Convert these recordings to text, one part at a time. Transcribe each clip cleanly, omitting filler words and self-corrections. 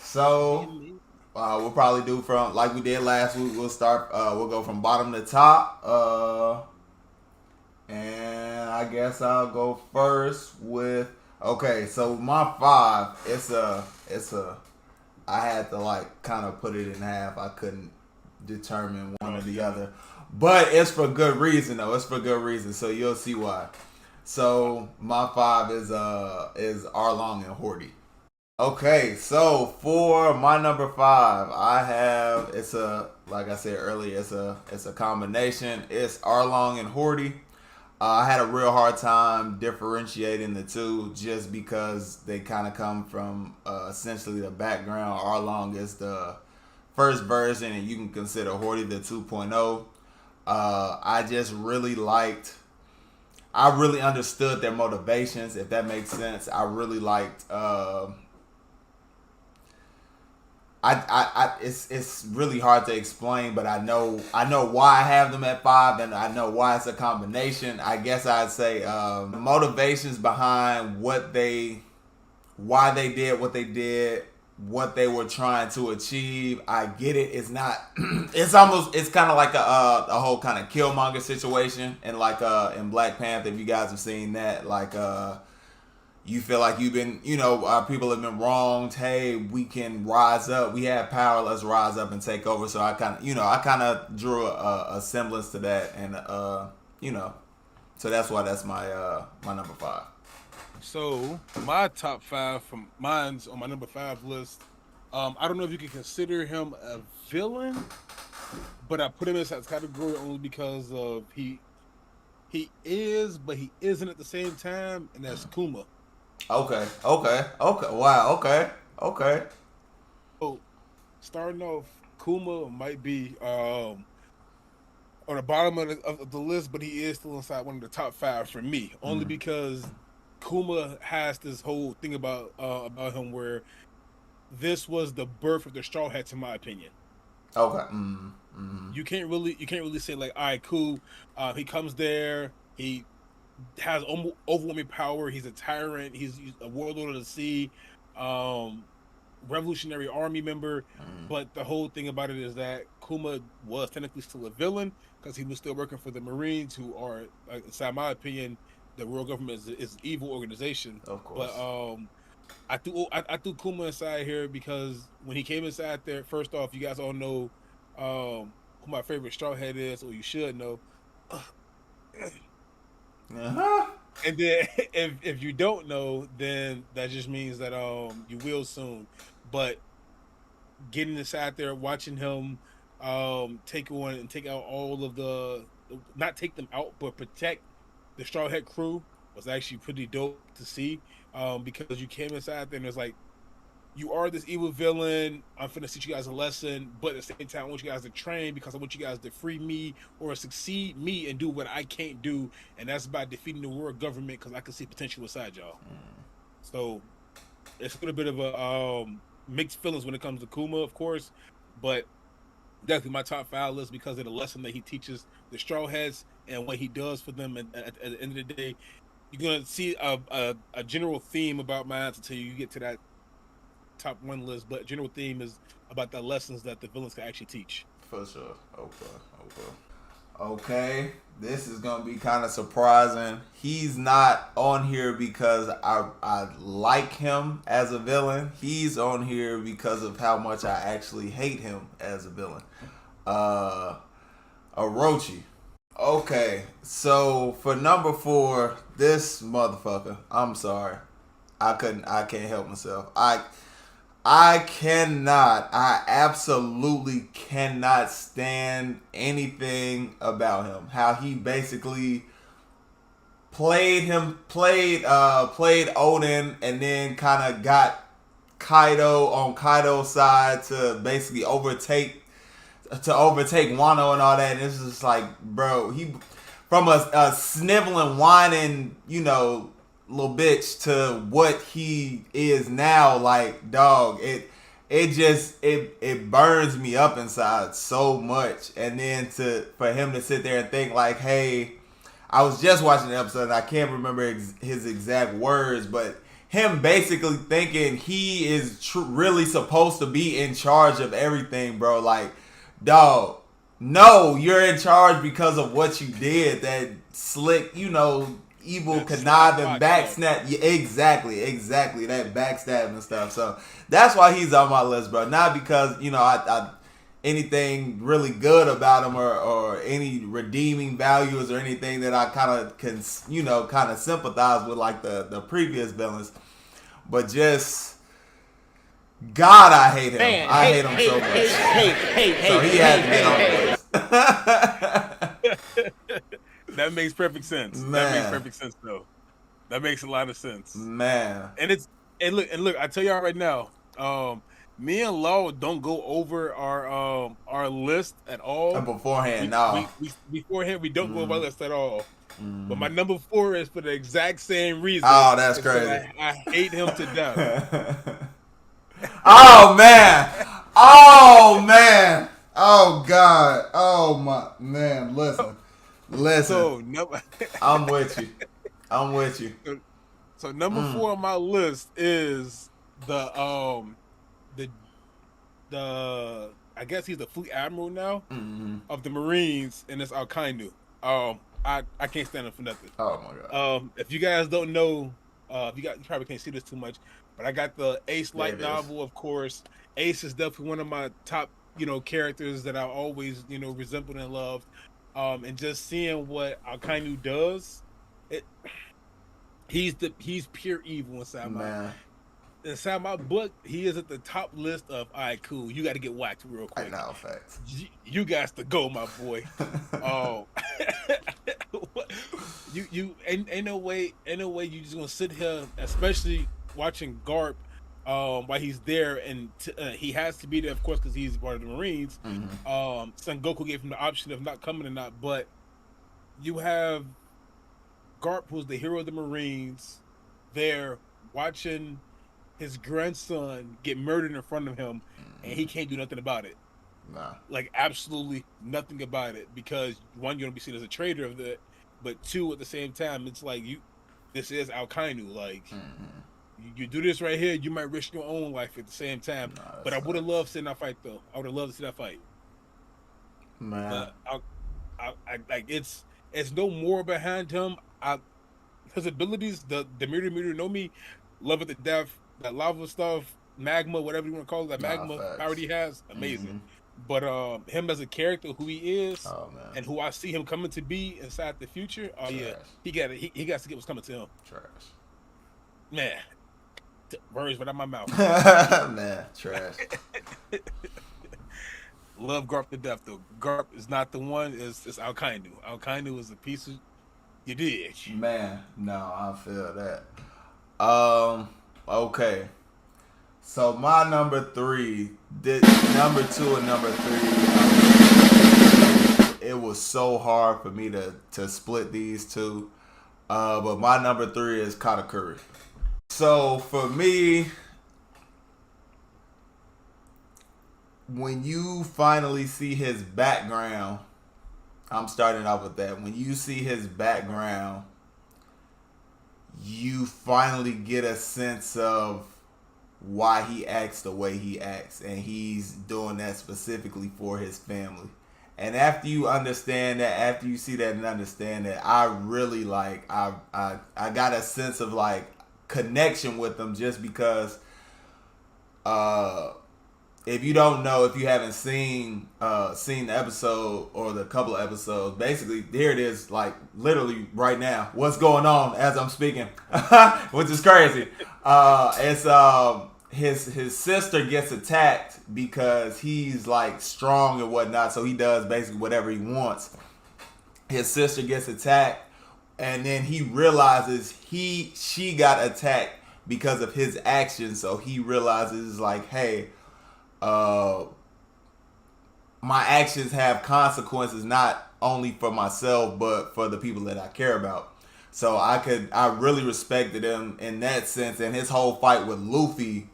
So we'll probably do from like we did last week. We'll start. We'll go from bottom to top. And I guess I'll go first with. Okay, so my five. It's a. I had to like kind of put it in half. I couldn't determine one or the other, but it's for good reason though. It's for good reason. So you'll see why. So my five is Arlong and Horty. Okay, so for my number five, I have it's a like I said earlier, it's a combination. It's Arlong and Horty. I had a real hard time differentiating the two just because they kind of come from essentially the background. Arlong is the first version, and you can consider Horty the 2.0. I just really liked. I really understood their motivations, if that makes sense. I really liked. It's really hard to explain, but I know why I have them at five, and I know why it's a combination. I guess I'd say the motivations behind why they did what they did, what they were trying to achieve. I get it. It's not. It's kind of like a whole kind of Killmonger situation, and like in Black Panther, if you guys have seen that, like you feel like you've been, people have been wronged. Hey, we can rise up. We have power. Let's rise up and take over. So I kind of drew a semblance to that, and so that's why that's my number five. So my top five from mine's on my number five list. I don't know if you can consider him a villain, but I put him in that category only because of he is, but he isn't at the same time, and that's Kuma. Okay. Wow. Okay. So starting off, Kuma might be on the bottom of the list, but he is still inside one of the top five for me, only Mm. because Kuma has this whole thing about him where this was the birth of the Straw Hats, in my opinion. Okay. Mm. You can't really say like, all right, cool. He comes there, he has overwhelming power. He's a tyrant. He's a warlord of the sea, um, Revolutionary Army member. Mm. But the whole thing about it is that Kuma was technically still a villain because he was still working for the Marines, who are, inside my opinion, the world government is an evil organization. Of But course. I threw Kuma inside here because when he came inside there, first off, you guys all know who my favorite Straw Hat is, or you should know. Uh huh. And then if you don't know, then that just means that you will soon. But getting inside there, watching him take on and take out all of the, not take them out, but protect the Straw Hat crew was actually pretty dope to see. Because you came inside there and it's like, you are this evil villain. I'm finna teach you guys a lesson, but at the same time, I want you guys to train because I want you guys to free me or succeed me and do what I can't do, and that's by defeating the world government because I can see potential inside y'all. So it's a little bit of a mixed feelings when it comes to Kuma, of course, but definitely my top five list because of the lesson that he teaches the Straw Hats and what he does for them. And at the end of the day, you're gonna see a general theme about mine until you get to that top one list, but general theme is about the lessons that the villains can actually teach. For sure. Okay. This is gonna be kind of surprising. He's not on here because I like him as a villain. He's on here because of how much I actually hate him as a villain. Uh, Orochi. Okay, so for number four, this motherfucker. I'm sorry, I couldn't. I can't help myself. I cannot. I absolutely cannot stand anything about him. How he basically played Odin, and then kind of got Kaido on Kaido's side to basically overtake Wano and all that. And it's just like, bro, he from a sniveling, whining, little bitch to what he is now. Like, dog, it burns me up inside so much. And then for him to sit there and think like, hey, I was just watching the episode and I can't remember his exact words, but him basically thinking he is really supposed to be in charge of everything, bro. Like, dog, no, you're in charge because of what you did. That slick, evil, That slap conniving, box stuff. backsnap. Yeah, exactly. That backstab and stuff. So that's why he's on my list, bro. Not because I anything really good about him or any redeeming values or anything that I kind of can kind of sympathize with like the previous villains, but just God, I hate him. Man, I hate him so much. So he had to get on the list. That makes perfect sense. Man. That makes perfect sense, though. That makes a lot of sense. Man. And look, I tell y'all right now, me and Law don't go over our list at all. Beforehand, no. Beforehand we don't go over our list at all. But my number 4 is for the exact same reason. Oh, that's crazy. I hate him to death. Oh man. Oh man. Oh God. Oh my man. Listen. So I'm with you. So number 4 on my list is the I guess he's the fleet admiral now of the Marines, and it's Al-Qainu. I can't stand him for nothing. Oh my God. If you guys don't know, you probably can't see this too much, but I got the Ace light novel, of course. Ace is definitely one of my top, characters that I always, resembled and loved. And just seeing what Al-Qainu does, he's pure evil inside my book. He is at the top list of, all right, cool, you got to get whacked real quick. I know, facts. You got to go, my boy. Ain't no way you just gonna sit here, especially watching Garp, while he's there, and he has to be there, of course, because he's part of the Marines. Son Goku gave him the option of not coming or not, but you have Garp, who's the hero of the Marines, there watching his grandson get murdered in front of him, and he can't do nothing about it. Nah. Like, absolutely nothing about it, because one, you're gonna be seen as a traitor of that, but two, at the same time, it's like this is Al-Qainu. Like, you do this right here, you might risk your own life at the same time. But I would have loved seeing that fight, though. I would have loved to see that fight. Man, I like it's no more behind him. His abilities, the Mirror no Me, love it to death. That lava stuff, magma, whatever you want to call it, that magma power he has, amazing. But him as a character, who he is, and who I see him coming to be inside the future, yeah, he got to get what's coming to him. Trash. Man, words right out my mouth. Man, trash. Love Garp to death, though. Garp is not the one. It's Al-Qainu. Al-Qainu is a piece of you dig. Man, no, I feel that. Okay. So my number 3, number 2 and number 3, it was so hard for me to split these two. But my number 3 is Katakuri. So for me, when you finally see his background, I'm starting off with that. When you see his background, you finally get a sense of why he acts the way he acts, and he's doing that specifically for his family. And after you understand that, after you see that and understand that, I really I got a sense of like connection with him, just because if you don't know, if you haven't seen the episode or the couple of episodes, basically here it is, like literally right now, what's going on as I'm speaking, which is crazy. It's his sister gets attacked because he's like strong and whatnot, so he does basically whatever he wants. His sister gets attacked, and then he realizes she got attacked because of his actions, so he realizes like, hey, my actions have consequences, not only for myself but for the people that I care about. So I really respected him in that sense, and his whole fight with Luffy,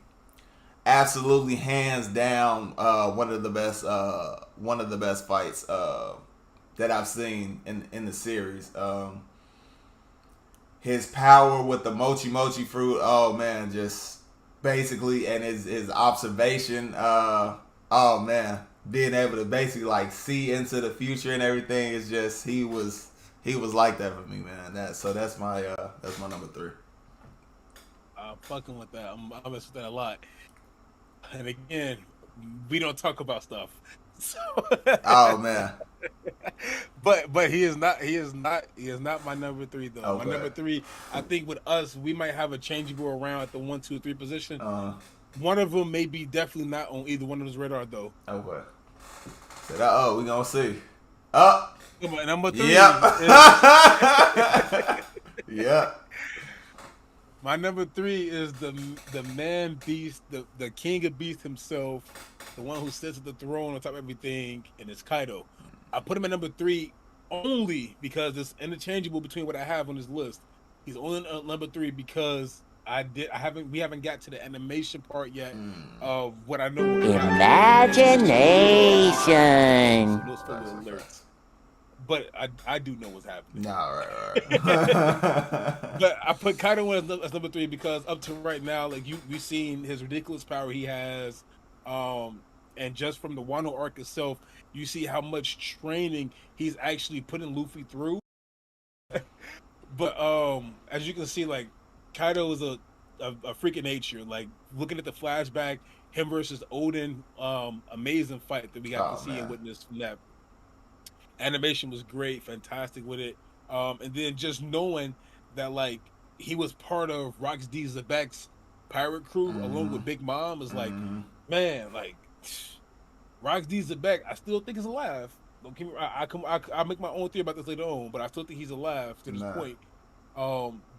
absolutely hands down, one of the best fights that I've seen in the series. his power with the mochi mochi fruit. Oh man, just basically, and his observation. Oh man, being able to basically like see into the future and everything is just he was like that for me, man. That's my number three. I'm fucking with that. I'm messing with that a lot. And again, we don't talk about stuff. So, Oh man. but he is not my number three though. My Okay. number three, I think with us, we might have a changeable around at the 1, 2, 3 position. Uh. One of them may be definitely not on either one of those radar though. Okay. Said, oh, we gonna see. Oh. Come on, number three Yep. is Yep. my number three is the man beast, the king of beasts himself, the one who sits at the throne on top of everything, and it's Kaido. I put him at number three only because it's interchangeable between what I have on this list. He's only number three because we haven't got to the animation part yet of what I know. Imagination. So those spoiler Facts, alerts. facts. But I do know what's happening. Nah, right. But I put Kaido in as number three because up to right now, like we've seen his ridiculous power he has, and just from the Wano arc itself, you see how much training he's actually putting Luffy through. But as you can see, like Kaido is a freak of nature. Like looking at the flashback, him versus Odin, amazing fight that we got to see and witness from that. Animation was great, fantastic with it. And then just knowing that like he was part of Rox D. Zebek's pirate crew along with Big Mom is like, man, like Rox D. Zebek, I still think is alive. Don't keep me, I'll make my own theory about this later on, but I still think he's alive to this point.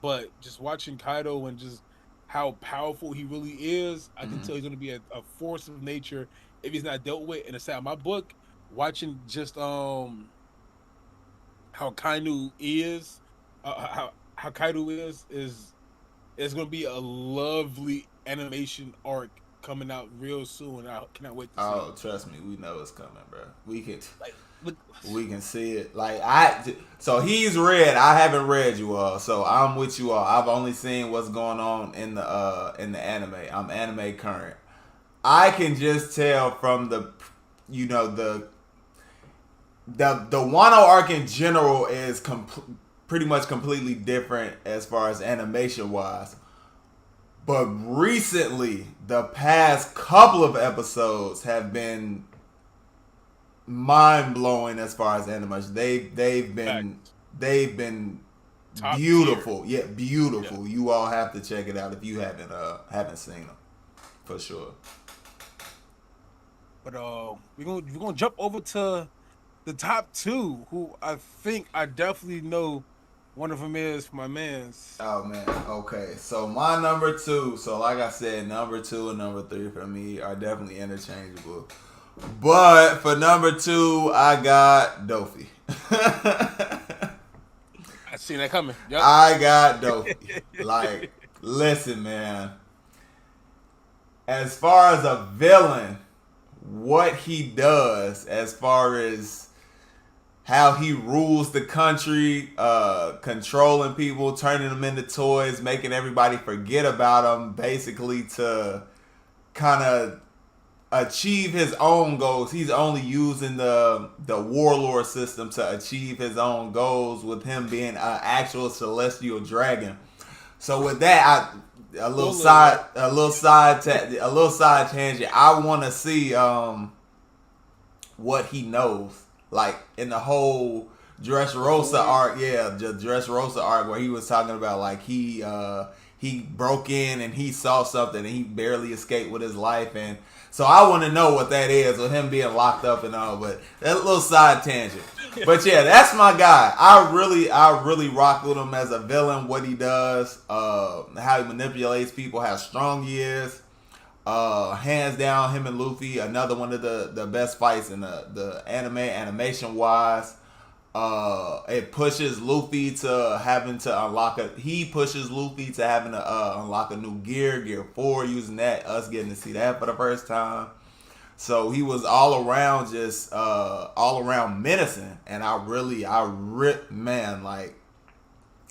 But just watching Kaido and just how powerful he really is, I can tell he's going to be a force of nature if he's not dealt with. And inside my book, watching just how Kainu is, how Kaido is going to be a lovely animation arc coming out real soon. I cannot wait to see. Oh, trust me, we know it's coming, bro. We can. Like, look, We can see it. So he's read. I haven't read you all, so I'm with you all. I've only seen what's going on in the anime. I'm anime current. I can just tell from the Wano arc in general is pretty much completely different as far as animation wise. But recently, the past couple of episodes have been mind blowing as far as animation. They've been top beautiful. tier. Yeah, beautiful. Yeah. You all have to check it out if you haven't seen them, for sure. But we're gonna jump over to the top two, who I think I definitely know. One of them is my man's. Oh man, okay. So my number two. So like I said, number two and number three for me are definitely interchangeable. But for number two, I got Dofi. I seen that coming. Yep. I got Dofi. Like, listen, man. As far as a villain, what he does as far as how he rules the country, controlling people, turning them into toys, making everybody forget about him, basically to kind of achieve his own goals. He's only using the warlord system to achieve his own goals, with him being an actual celestial dragon. So with that, a little side tangent. I want to see what he knows. Like in the whole Dressrosa arc, the Dressrosa arc, where he was talking about like he broke in and he saw something and he barely escaped with his life, and so I want to know what that is with him being locked up and all. But that little side tangent. But yeah, that's my guy. I really rock with him as a villain. What he does, how he manipulates people, how strong he is. Hands down, him and Luffy, another one of the best fights in the animation wise. It pushes Luffy to having to unlock unlock a new gear 4, using that, us getting to see that for the first time. So he was all around menacing, and man, like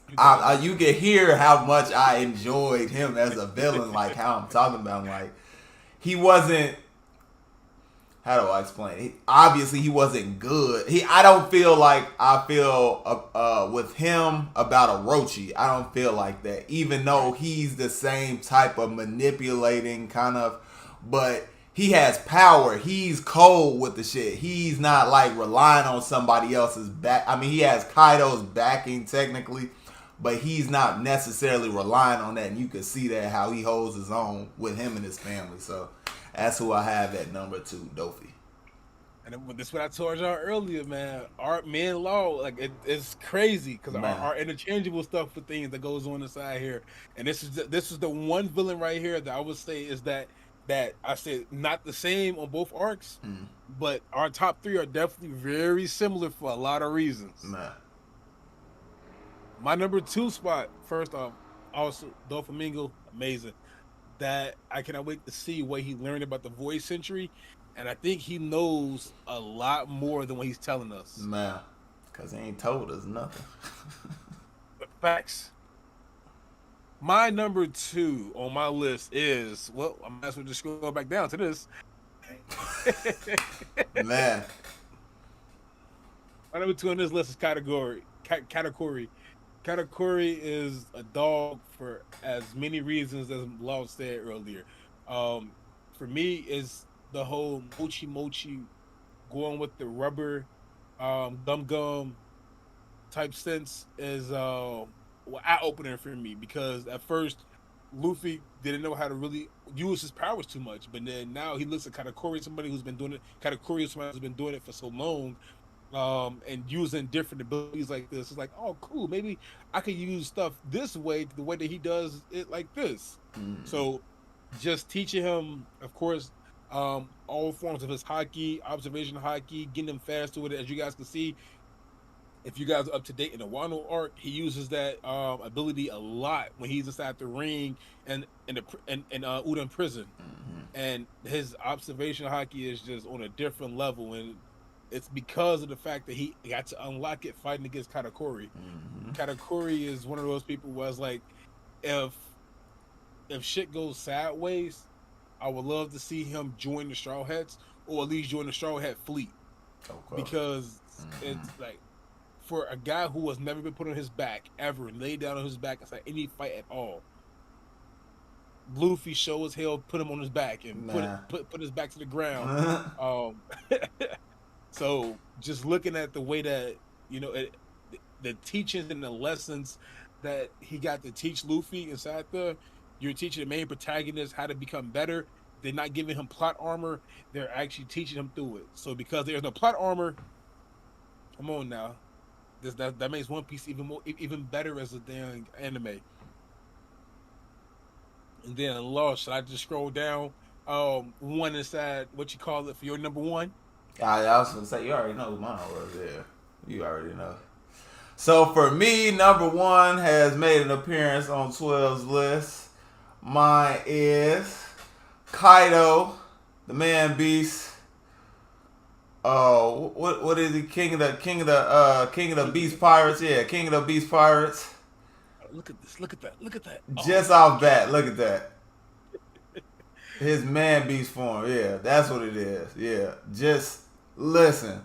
You definitely did. You can hear how much I enjoyed him as a villain, like how I'm talking about him. Like he wasn't. How do I explain? Obviously, he wasn't good. I don't feel like I feel with him about Orochi. I don't feel like that, even though Right. he's the same type of manipulating kind of, but he has power. He's cold with the shit. He's not like relying on somebody else's back. I mean, he has Kaido's backing technically, but he's not necessarily relying on that. And you can see that how he holds his own with him and his family. So that's who I have at number two, Dofi. And this is what I told y'all earlier, man. Art, men, law, like it's crazy because Man, our interchangeable stuff for things that goes on inside here. And this is the one villain right here that I would say is that I said not the same on both arcs, mm, but our top three are definitely very similar for a lot of reasons. man, My number two spot, first off, also Doflamingo, amazing. That I cannot wait to see what he learned about the void century, and I think he knows a lot more than what he's telling us. man. Cause he ain't told us nothing. Facts. My number two on my list is well, I might as well just scroll back down to this. Man, My number two on this list is category. Katakuri. Katakuri is a dog for as many reasons as Law said earlier. Um, for me, is the whole mochi mochi going with the rubber gum gum type sense is well, eye opener for me because at first Luffy didn't know how to really use his powers too much, but then now he looks at Katakuri, somebody who's been doing it. Katakuri is somebody who's been doing it for so long, and using different abilities like this. It's like, oh, cool. Maybe I could use stuff this way, the way that he does it, like this. mm, So, just teaching him, of course, all forms of his hockey, observation hockey, getting him fast to it. As you guys can see, if you guys are up to date in the Wano arc, he uses that ability a lot when he's inside the ring and in Udon prison, and his observation hockey is just on a different level, and it's because of the fact that he got to unlock it fighting against Katakuri. mm, Katakuri is one of those people who was like, if shit goes sideways, I would love to see him join the Straw Hats or at least join the Straw Hat fleet okay. because Mm-hmm. it's like for a guy who has never been put on his back ever, laid down on his back inside any fight at all. Luffy show as hell put him on his back and Man. put his back to the ground. Um, so just looking at the way that the teachings and the lessons that he got to teach Luffy inside you're teaching the main protagonist how to become better. They're not giving him plot armor; they're actually teaching him through it. So because there's no plot armor, come on now, that makes One Piece even better as a damn anime. And then Law, should I just scroll down? One inside what you call it for your number one. I was gonna say you already know who mine was. Yeah, you already know. So for me, number one has made an appearance on 12's list. Mine is Kaido, the Man Beast. Oh, what is he? King of the Beast Pirates. Yeah, King of the Beast Pirates. Look at this. Look at that. Look at that. Oh, Just off bat, look at that. His Man Beast form. Yeah, that's what it is. Yeah, just listen.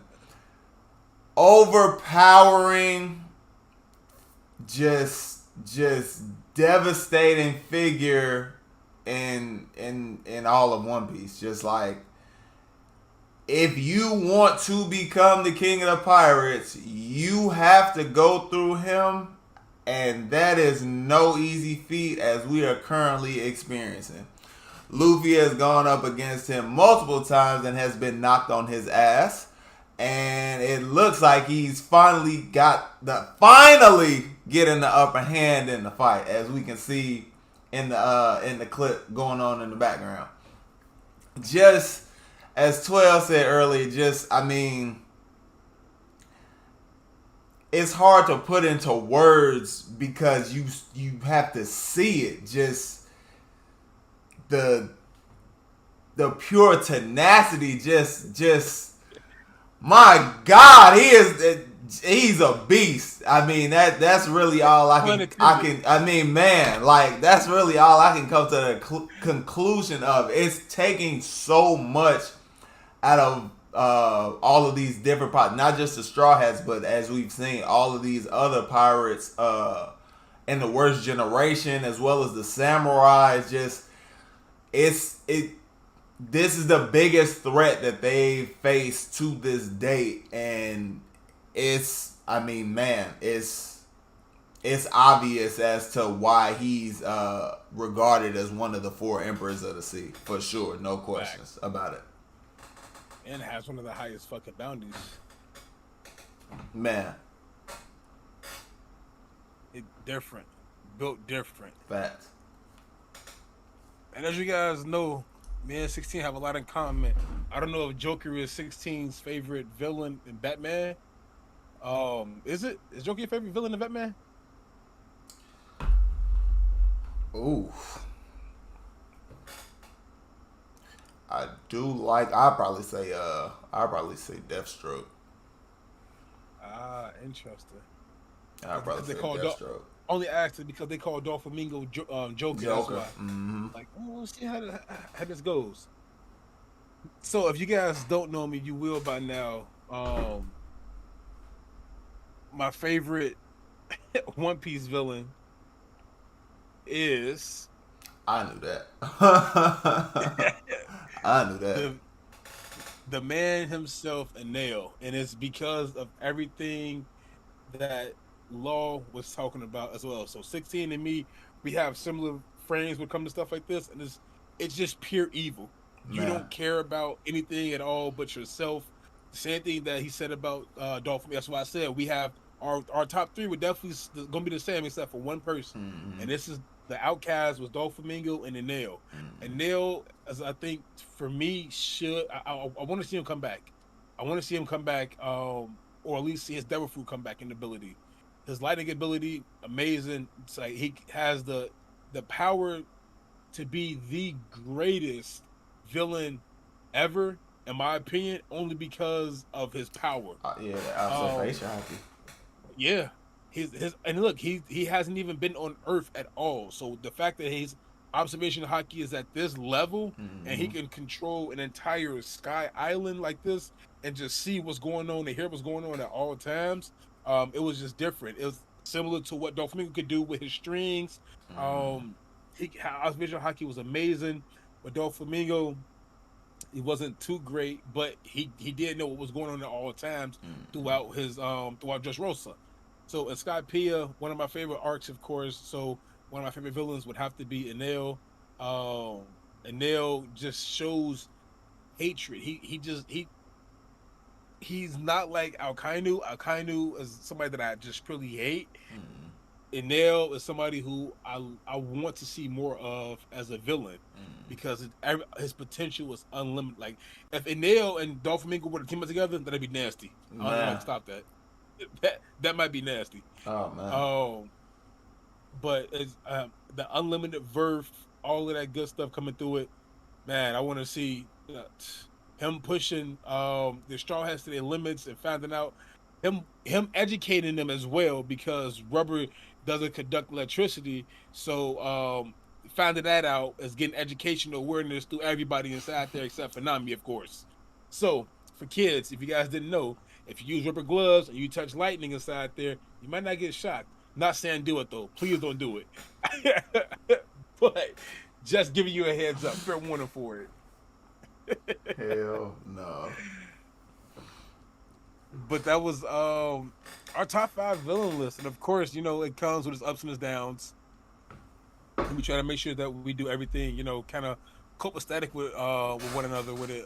Overpowering, just devastating figure in all of One Piece. Just like if you want to become the king of the pirates, you have to go through him, and that is no easy feat as we are currently experiencing. Luffy has gone up against him multiple times and has been knocked on his ass. And it looks like he's finally getting the upper hand in the fight, as we can see in the clip going on in the background. Just as 12 said earlier, it's hard to put into words because you have to see it. Just the pure tenacity, just my God, he is he's a beast. I mean that's really all Pun I intended. can. I mean, man, like that's really all I can come to the conclusion of. It's taking so much out of all of these different pirates, not just the Straw Hats, but as we've seen, all of these other pirates in the worst generation, as well as the samurai. Just it's it. This is the biggest threat that they face to this date, and it's. I mean, man, it's obvious as to why he's regarded as one of the four emperors of the sea, for sure, no questions Facts. about it. And has one of the highest fucking bounties. Man, It different, built different. facts. And as you guys know, me and 16 have a lot in common. I don't know if Joker is 16's favorite villain in Batman. Is it? Is Joker your favorite villain in Batman? Ooh, I do like. I probably say Deathstroke. Ah, interesting. I probably They say call Deathstroke. only asked it because they call Dolphamingo Joker. That's Joker. why. Mm-hmm. Like, oh, let's see how this goes. So, if you guys don't know me, you will by now. My favorite One Piece villain is I knew that. I knew that. the the man himself, a nail, and it's because of everything that Law was talking about as well. So 16 and me, we have similar frames when it comes to stuff like this, and it's just pure evil. You Man. don't care about anything at all but yourself. Same thing that he said about Dolphin. That's why I said we have our top three would definitely going to be the same except for one person, Mm-hmm. and this is the outcast was Dolphamingo and the Nail. And Mm-hmm. Nail, as I think for me, should I want to see him come back. I want to see him come back, or at least see his Devil Fruit come back in ability. His lightning ability, amazing. It's like he has the power to be the greatest villain ever, in my opinion, only because of his power. Yeah, the Um, observation hockey. yeah, his and look, he hasn't even been on Earth at all. So the fact that his observation hockey is at this level and he Mm-hmm. can control an entire sky island like this and just see what's going on and hear what's going on at all times, it was just different. It was similar to what Doflamingo could do with his strings. Mm-hmm. Um, observation hockey was amazing, but Doflamingo he wasn't too great, but he did know what was going on at all times Mm-hmm. throughout his throughout Dressrosa. So in Skypiea, one of my favorite arcs, of course. So one of my favorite villains would have to be Enel. Um, Enel just shows hatred. He's not like Alkainu. Alkainu is somebody that I just really hate. Mm-hmm. Enel is somebody who I want to see more of as a villain because his potential is unlimited. Like if Enel and Doflamingo were to team up together, that'd be nasty. I don't know, like Man. stop that. That might be nasty. Oh man. Um, but it's the unlimited verve, all of that good stuff coming through it. Man, I want to see him pushing the Straw Hats to their limits and finding out him educating them as well because rubber doesn't conduct electricity. So finding that out is getting educational awareness through everybody inside there except for Nami, of course. So for kids, if you guys didn't know, if you use rubber gloves and you touch lightning inside there, you might not get shocked. Not saying do it though. Please don't do it. But just giving you a heads up, fair warning for it. Hell no. But that was our top five villain list, and of course, you know it comes with its ups and its downs. And we try to make sure that we do everything, you know, kind of copacetic with one another with it.